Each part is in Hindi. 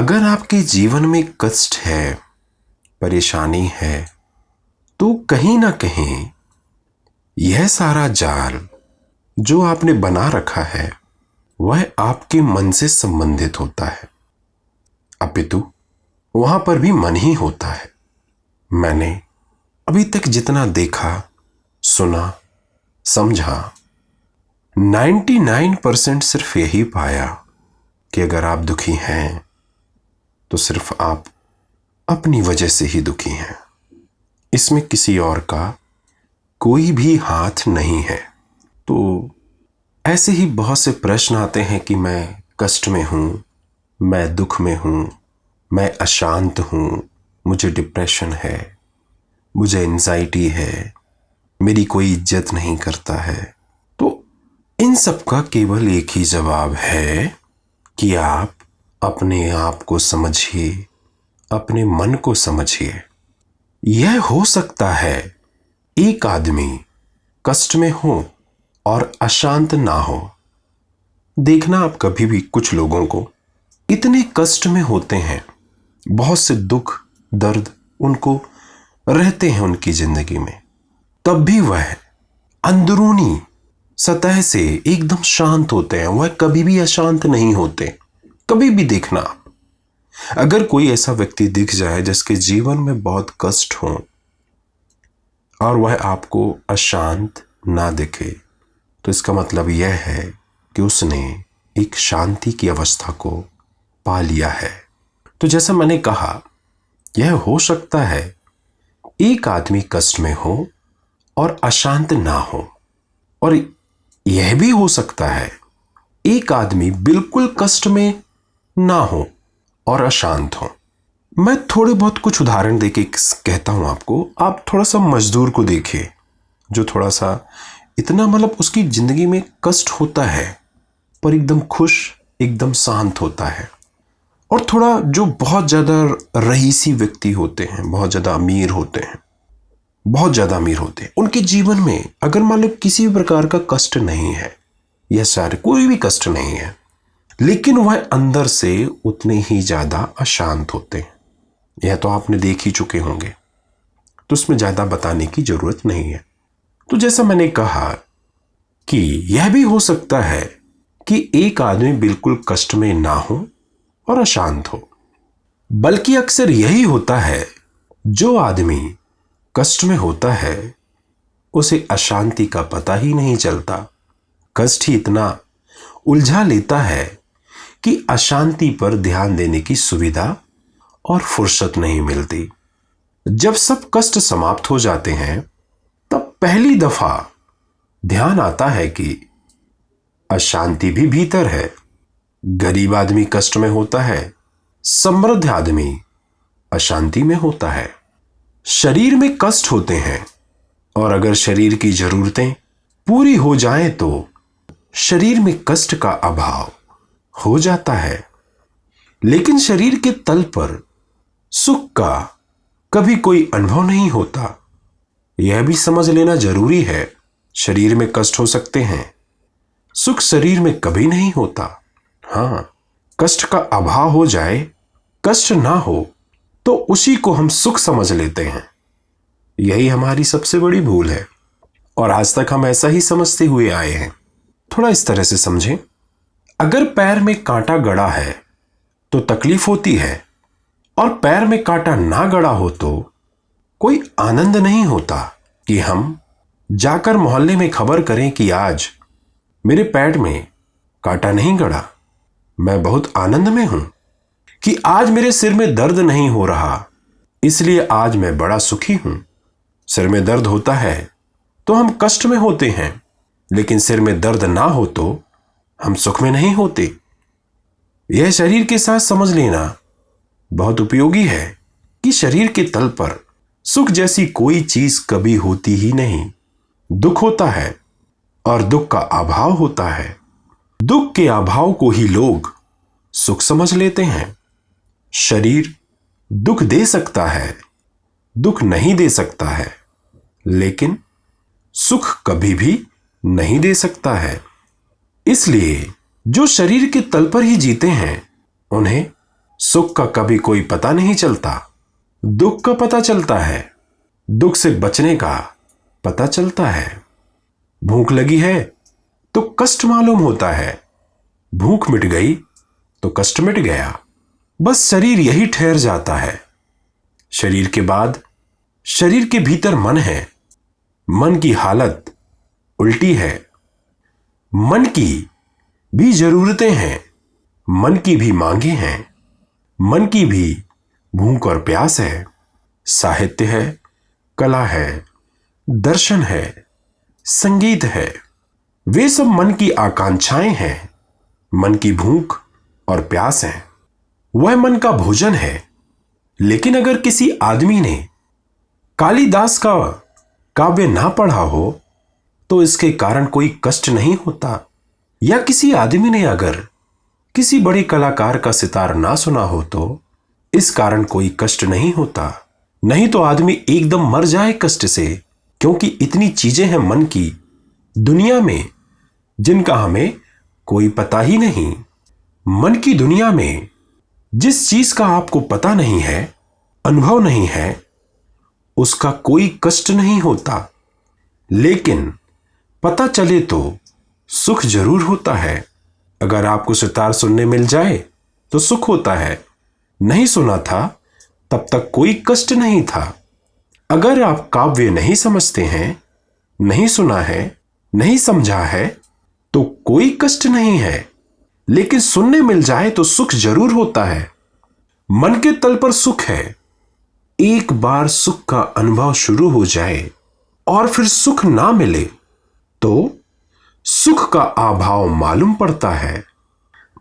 अगर आपके जीवन में कष्ट है, परेशानी है, तो कहीं ना कहीं यह सारा जाल जो आपने बना रखा है वह आपके मन से संबंधित होता है। अपितु वहां पर भी मन ही होता है। मैंने अभी तक जितना देखा, सुना, समझा, 99% सिर्फ यही पाया कि अगर आप दुखी हैं तो सिर्फ आप अपनी वजह से ही दुखी हैं। इसमें किसी और का कोई भी हाथ नहीं है। तो ऐसे ही बहुत से प्रश्न आते हैं कि मैं कष्ट में हूं, मैं दुख में हूं, मैं अशांत हूं, मुझे डिप्रेशन है, मुझे एंजाइटी है, मेरी कोई इज्जत नहीं करता है। तो इन सब का केवल एक ही जवाब है कि आप अपने आप को समझिए, अपने मन को समझिए। यह हो सकता है एक आदमी कष्ट में हो और अशांत ना हो। देखना आप कभी भी कुछ लोगों को इतने कष्ट में होते हैं, बहुत से दुख दर्द उनको रहते हैं उनकी जिंदगी में, तब भी वह अंदरूनी सतह से एकदम शांत होते हैं। वह कभी भी अशांत नहीं होते। कभी भी देखना आप, अगर कोई ऐसा व्यक्ति दिख जाए जिसके जीवन में बहुत कष्ट हो और वह आपको अशांत ना दिखे, तो इसका मतलब यह है कि उसने एक शांति की अवस्था को पा लिया है। तो जैसा मैंने कहा, यह हो सकता है एक आदमी कष्ट में हो और अशांत ना हो, और यह भी हो सकता है एक आदमी बिल्कुल कष्ट में ना हो और अशांत हो। मैं थोड़े बहुत कुछ उदाहरण देके कहता हूं आपको। आप थोड़ा सा मजदूर को देखिए जो थोड़ा सा इतना उसकी जिंदगी में कष्ट होता है पर एकदम खुश, एकदम शांत होता है। और थोड़ा जो बहुत ज्यादा रईसी व्यक्ति होते हैं, बहुत ज्यादा अमीर होते हैं, बहुत ज्यादा अमीर होते हैं, उनके जीवन में अगर मान लो किसी भी प्रकार का कष्ट नहीं है या सारे कोई भी कष्ट नहीं है, लेकिन वह अंदर से उतने ही ज्यादा अशांत होते हैं। यह तो आपने देख ही चुके होंगे, तो उसमें ज्यादा बताने की जरूरत नहीं है। तो जैसा मैंने कहा कि यह भी हो सकता है कि एक आदमी बिल्कुल कष्ट में ना हो और अशांत हो, बल्कि अक्सर यही होता है, जो आदमी कष्ट में होता है उसे अशांति का पता ही नहीं चलता। कष्ट ही इतना उलझा लेता है कि अशांति पर ध्यान देने की सुविधा और फुर्सत नहीं मिलती। जब सब कष्ट समाप्त हो जाते हैं तब पहली दफा ध्यान आता है कि अशांति भी भीतर है। गरीब आदमी कष्ट में होता है, समृद्ध आदमी अशांति में होता है। शरीर में कष्ट होते हैं, और अगर शरीर की जरूरतें पूरी हो जाएं तो शरीर में कष्ट का अभाव हो जाता है। लेकिन शरीर के तल पर सुख का कभी कोई अनुभव नहीं होता। यह भी समझ लेना जरूरी है। शरीर में कष्ट हो सकते हैं, सुख शरीर में कभी नहीं होता। हाँ, कष्ट का अभाव हो जाए, कष्ट ना हो, तो उसी को हम सुख समझ लेते हैं। यही हमारी सबसे बड़ी भूल है, और आज तक हम ऐसा ही समझते हुए आए हैं। थोड़ा इस तरह से समझें। अगर पैर में कांटा गड़ा है तो तकलीफ होती है, और पैर में कांटा ना गड़ा हो तो कोई आनंद नहीं होता कि हम जाकर मोहल्ले में खबर करें कि आज मेरे पैर में कांटा नहीं गड़ा, मैं बहुत आनंद में हूं, कि आज मेरे सिर में दर्द नहीं हो रहा, इसलिए आज मैं बड़ा सुखी हूं। सिर में दर्द होता है तो हम कष्ट में होते हैं, लेकिन सिर में दर्द ना हो तो हम सुख में नहीं होते। यह शरीर के साथ समझ लेना बहुत उपयोगी है कि शरीर के तल पर सुख जैसी कोई चीज कभी होती ही नहीं। दुख होता है और दुख का अभाव होता है। दुख के अभाव को ही लोग सुख समझ लेते हैं। शरीर दुख दे सकता है, दुख नहीं दे सकता है, लेकिन सुख कभी भी नहीं दे सकता है। इसलिए जो शरीर के तल पर ही जीते हैं उन्हें सुख का कभी कोई पता नहीं चलता, दुख का पता चलता है, दुख से बचने का पता चलता है। भूख लगी है तो कष्ट मालूम होता है, भूख मिट गई तो कष्ट मिट गया। बस शरीर यही ठहर जाता है। शरीर के बाद शरीर के भीतर मन है। मन की हालत उल्टी है। मन की भी जरूरतें हैं, मन की भी मांगे हैं, मन की भी भूख और प्यास है। साहित्य है, कला है, दर्शन है, संगीत है, वे सब मन की आकांक्षाएं हैं, मन की भूख और प्यास है। वह मन का भोजन है। लेकिन अगर किसी आदमी ने कालिदास का काव्य ना पढ़ा हो तो इसके कारण कोई कष्ट नहीं होता, या किसी आदमी ने अगर किसी बड़े कलाकार का सितार ना सुना हो तो इस कारण कोई कष्ट नहीं होता। नहीं तो आदमी एकदम मर जाए कष्ट से, क्योंकि इतनी चीजें हैं मन की दुनिया में जिनका हमें कोई पता ही नहीं। मन की दुनिया में जिस चीज का आपको पता नहीं है, अनुभव नहीं है, उसका कोई कष्ट नहीं होता। लेकिन पता चले तो सुख जरूर होता है। अगर आपको सितार सुनने मिल जाए तो सुख होता है। नहीं सुना था तब तक कोई कष्ट नहीं था। अगर आप काव्य नहीं समझते हैं, नहीं सुना है, नहीं समझा है तो कोई कष्ट नहीं है। लेकिन सुनने मिल जाए तो सुख जरूर होता है। मन के तल पर सुख है। एक बार सुख का अनुभव शुरू हो जाए और फिर सुख ना मिले तो सुख का अभाव मालूम पड़ता है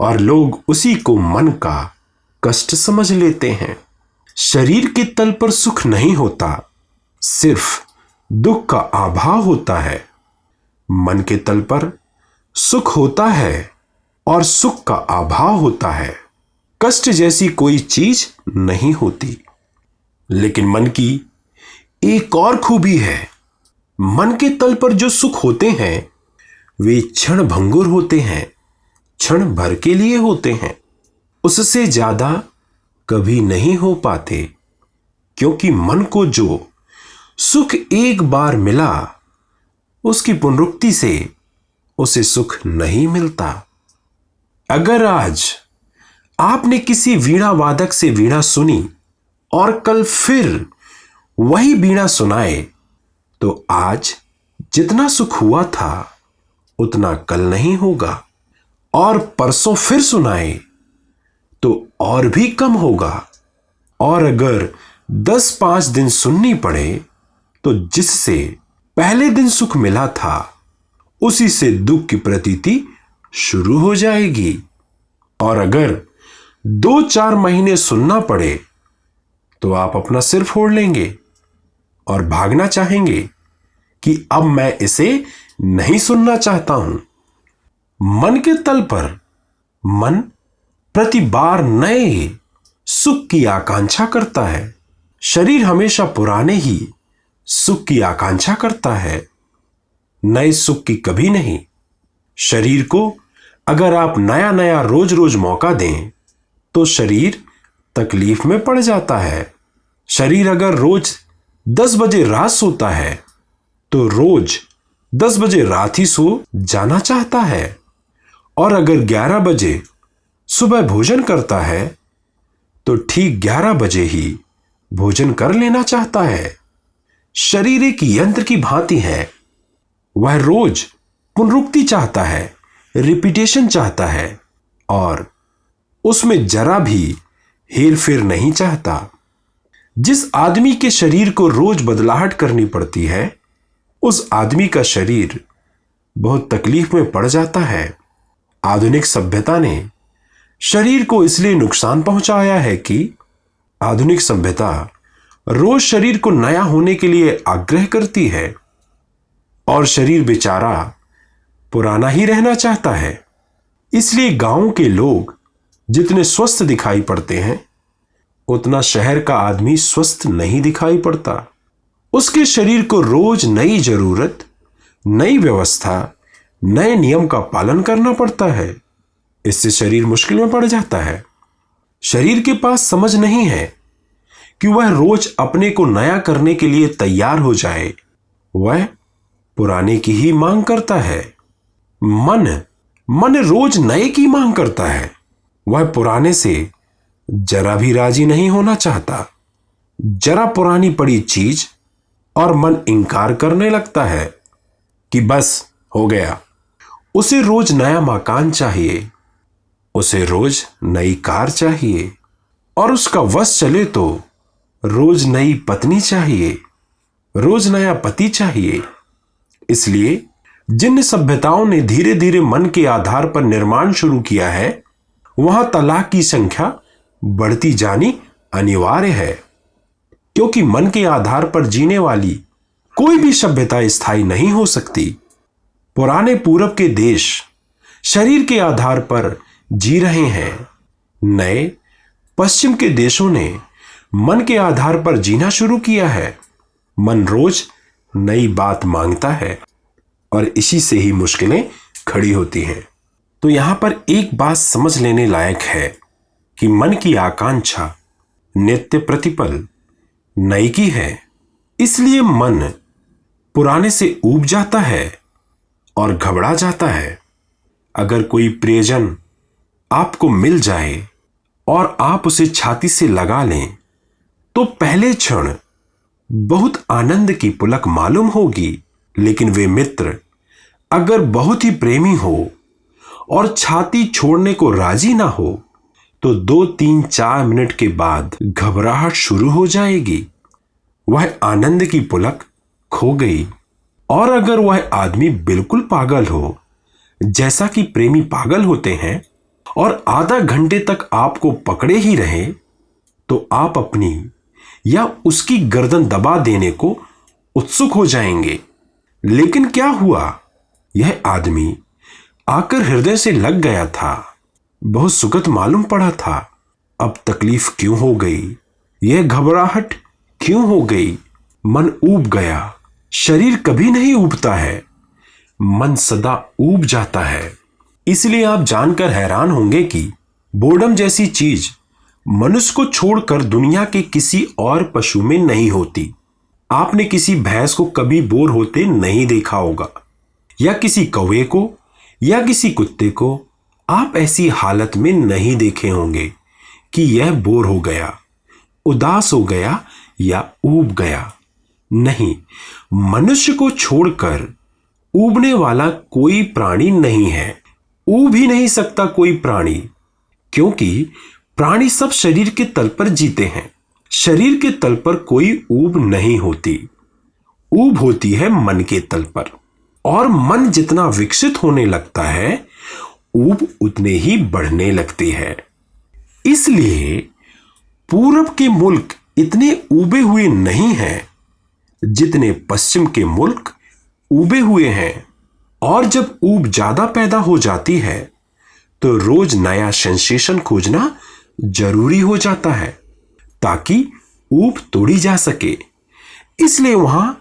और लोग उसी को मन का कष्ट समझ लेते हैं। शरीर के तल पर सुख नहीं होता, सिर्फ दुख का अभाव होता है। मन के तल पर सुख होता है और सुख का अभाव होता है। कष्ट जैसी कोई चीज नहीं होती। लेकिन मन की एक और खूबी है। मन के तल पर जो सुख होते हैं वे क्षण भंगुर होते हैं, क्षण भर के लिए होते हैं, उससे ज्यादा कभी नहीं हो पाते। क्योंकि मन को जो सुख एक बार मिला उसकी पुनरुक्ति से उसे सुख नहीं मिलता। अगर आज आपने किसी वीणा वादक से वीणा सुनी और कल फिर वही वीणा सुनाए तो आज जितना सुख हुआ था उतना कल नहीं होगा, और परसों फिर सुनाए तो और भी कम होगा। और अगर 10-5 दिन सुननी पड़े तो जिससे पहले दिन सुख मिला था उसी से दुख की प्रतीति शुरू हो जाएगी। और अगर 2-4 महीने सुनना पड़े तो आप अपना सिर फोड़ लेंगे और भागना चाहेंगे कि अब मैं इसे नहीं सुनना चाहता हूं। मन के तल पर मन प्रति बार नए सुख की आकांक्षा करता है। शरीर हमेशा पुराने ही सुख की आकांक्षा करता है, नए सुख की कभी नहीं। शरीर को अगर आप नया नया रोज रोज मौका दें तो शरीर तकलीफ में पड़ जाता है। शरीर अगर रोज 10 बजे रात सोता है तो रोज 10 बजे रात ही सो जाना चाहता है, और अगर 11 बजे सुबह भोजन करता है तो ठीक 11 बजे ही भोजन कर लेना चाहता है। शरीर एक यंत्र की भांति है। वह रोज पुनरुक्ति चाहता है, रिपीटेशन चाहता है, और उसमें जरा भी हेर फेर नहीं चाहता। जिस आदमी के शरीर को रोज बदलाहट करनी पड़ती है उस आदमी का शरीर बहुत तकलीफ में पड़ जाता है। आधुनिक सभ्यता ने शरीर को इसलिए नुकसान पहुंचाया है कि आधुनिक सभ्यता रोज शरीर को नया होने के लिए आग्रह करती है और शरीर बेचारा पुराना ही रहना चाहता है। इसलिए गांव के लोग जितने स्वस्थ दिखाई पड़ते हैं उतना शहर का आदमी स्वस्थ नहीं दिखाई पड़ता। उसके शरीर को रोज नई जरूरत, नई व्यवस्था, नए नियम का पालन करना पड़ता है। इससे शरीर मुश्किल में पड़ जाता है। शरीर के पास समझ नहीं है कि वह रोज अपने को नया करने के लिए तैयार हो जाए। वह पुराने की ही मांग करता है। मन रोज नए की मांग करता है। वह पुराने से जरा भी राजी नहीं होना चाहता। जरा पुरानी पड़ी चीज और मन इंकार करने लगता है कि बस हो गया। उसे रोज नया मकान चाहिए, उसे रोज नई कार चाहिए, और उसका वश चले तो रोज नई पत्नी चाहिए, रोज नया पति चाहिए। इसलिए जिन सभ्यताओं ने धीरे धीरे मन के आधार पर निर्माण शुरू किया है, वहां तलाक की संख्या बढ़ती जानी अनिवार्य है, क्योंकि मन के आधार पर जीने वाली कोई भी सभ्यता स्थायी नहीं हो सकती। पुराने पूरब के देश शरीर के आधार पर जी रहे हैं। नए पश्चिम के देशों ने मन के आधार पर जीना शुरू किया है। मन रोज नई बात मांगता है और इसी से ही मुश्किलें खड़ी होती हैं। तो यहां पर एक बात समझ लेने लायक है कि मन की आकांक्षा नित्य प्रतिपल नई की है। इसलिए मन पुराने से ऊब जाता है और घबरा जाता है। अगर कोई प्रियजन आपको मिल जाए और आप उसे छाती से लगा लें, तो पहले क्षण बहुत आनंद की पुलक मालूम होगी, लेकिन वे मित्र अगर बहुत ही प्रेमी हो और छाती छोड़ने को राजी ना हो, तो 2, 3, 4 मिनट के बाद घबराहट शुरू हो जाएगी। वह आनंद की पुलक खो गई। और अगर वह आदमी बिल्कुल पागल हो, जैसा कि प्रेमी पागल होते हैं, और आधा घंटे तक आपको पकड़े ही रहे, तो आप अपनी या उसकी गर्दन दबा देने को उत्सुक हो जाएंगे। लेकिन क्या हुआ? यह आदमी आकर हृदय से लग गया था, बहुत सुखद मालूम पड़ा था। अब तकलीफ क्यों हो गई? यह घबराहट क्यों हो गई? मन ऊब गया। शरीर कभी नहीं ऊबता है, मन सदा ऊब जाता है। इसलिए आप जानकर हैरान होंगे कि बोर्डम जैसी चीज मनुष्य को छोड़कर दुनिया के किसी और पशु में नहीं होती। आपने किसी भैंस को कभी बोर होते नहीं देखा होगा, या किसी कौवे को या किसी कुत्ते को आप ऐसी हालत में नहीं देखे होंगे कि यह बोर हो गया, उदास हो गया या ऊब गया। नहीं, मनुष्य को छोड़कर ऊबने वाला कोई प्राणी नहीं है। ऊब ही नहीं सकता कोई प्राणी, क्योंकि प्राणी सब शरीर के तल पर जीते हैं। शरीर के तल पर कोई ऊब नहीं होती। ऊब होती है मन के तल पर, और मन जितना विकसित होने लगता है, ऊब उतने ही बढ़ने लगती है। इसलिए पूरब के मुल्क इतने ऊबे हुए नहीं हैं जितने पश्चिम के मुल्क ऊबे हुए हैं। और जब ऊब ज्यादा पैदा हो जाती है, तो रोज नया सेंसेशन खोजना जरूरी हो जाता है, ताकि ऊब तोड़ी जा सके। इसलिए वहां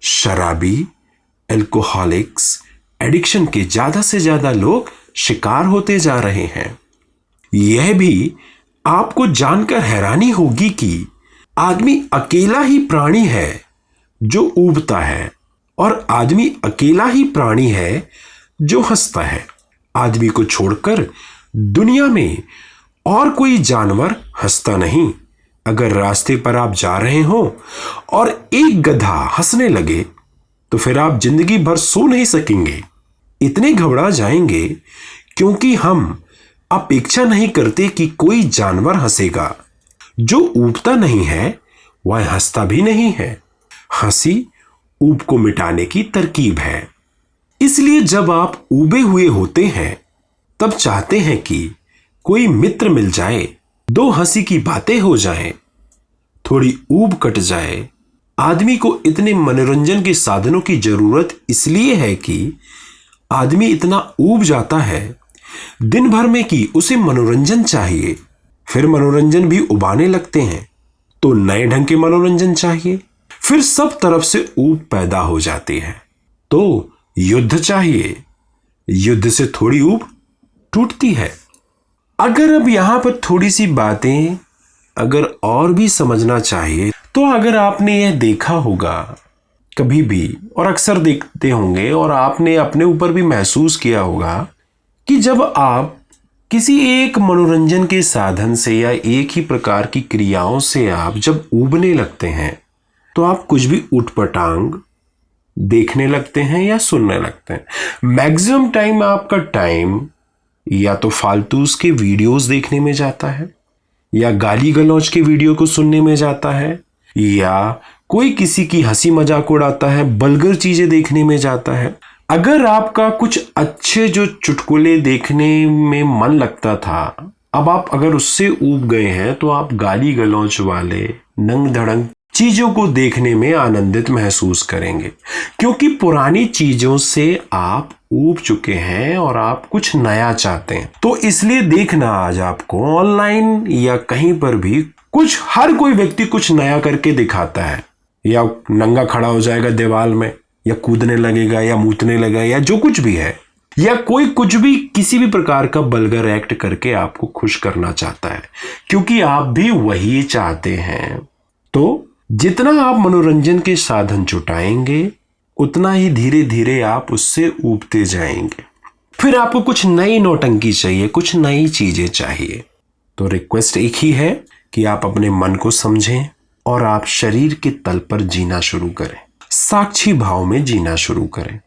शराबी, एल्कोहलिक्स, एडिक्शन के ज्यादा से ज्यादा लोग शिकार होते जा रहे हैं। यह भी आपको जानकर हैरानी होगी कि आदमी अकेला ही प्राणी है जो ऊबता है, और आदमी अकेला ही प्राणी है जो हंसता है। आदमी को छोड़कर दुनिया में और कोई जानवर हंसता नहीं। अगर रास्ते पर आप जा रहे हो और एक गधा हंसने लगे, तो फिर आप जिंदगी भर सो नहीं सकेंगे। इतने घबरा जाएंगे, क्योंकि हम अपेक्षा नहीं करते कि कोई जानवर हंसेगा। जो ऊबता नहीं है, वह हंसता भी नहीं है। हंसी ऊब को मिटाने की तरकीब है। इसलिए जब आप ऊबे हुए होते हैं, तब चाहते हैं कि कोई मित्र मिल जाए, 2 हंसी की बातें हो जाएं, थोड़ी ऊब कट जाए। आदमी को इतने मनोरंजन के साधनों की जरूरत इसलिए है कि आदमी इतना ऊब जाता है दिन भर में कि उसे मनोरंजन चाहिए। फिर मनोरंजन भी उबाने लगते हैं, तो नए ढंग के मनोरंजन चाहिए। फिर सब तरफ से ऊब पैदा हो जाती है, तो युद्ध चाहिए। युद्ध से थोड़ी ऊब टूटती है। अगर अब यहाँ पर थोड़ी सी बातें अगर और भी समझना चाहिए, तो अगर आपने यह देखा होगा कभी भी और अक्सर देखते होंगे और आपने अपने ऊपर भी महसूस किया होगा कि जब आप किसी एक मनोरंजन के साधन से या एक ही प्रकार की क्रियाओं से आप जब ऊबने लगते हैं तो आप कुछ भी उठपटांग देखने लगते हैं या सुनने लगते हैं। मैक्सिमम टाइम आपका टाइम या तो फालतूस के वीडियोस देखने में जाता है, या गाली गलौज के वीडियो को सुनने में जाता है, या कोई किसी की हंसी मजाक उड़ाता है, बल्गर चीजें देखने में जाता है। अगर आपका कुछ अच्छे जो चुटकुले देखने में मन लगता था, अब आप अगर उससे ऊब गए हैं तो आप गाली गलौज वाले नंग धड़ंग चीजों को देखने में आनंदित महसूस करेंगे, क्योंकि पुरानी चीजों से आप ऊब चुके हैं और आप कुछ नया चाहते हैं। तो इसलिए देखना आज आपको ऑनलाइन या कहीं पर भी कुछ हर कोई व्यक्ति कुछ नया करके दिखाता है, या नंगा खड़ा हो जाएगा दीवार में, या कूदने लगेगा, या मूतने लगेगा, या जो कुछ भी है, या कोई कुछ भी किसी भी प्रकार का बल्गर एक्ट करके आपको खुश करना चाहता है, क्योंकि आप भी वही चाहते हैं। तो जितना आप मनोरंजन के साधन जुटाएंगे उतना ही धीरे धीरे आप उससे ऊबते जाएंगे। फिर आपको कुछ नई नौटंकी चाहिए, कुछ नई चीजें चाहिए। तो रिक्वेस्ट एक ही है कि आप अपने मन को समझें और आप शरीर के तल पर जीना शुरू करें, साक्षी भाव में जीना शुरू करें।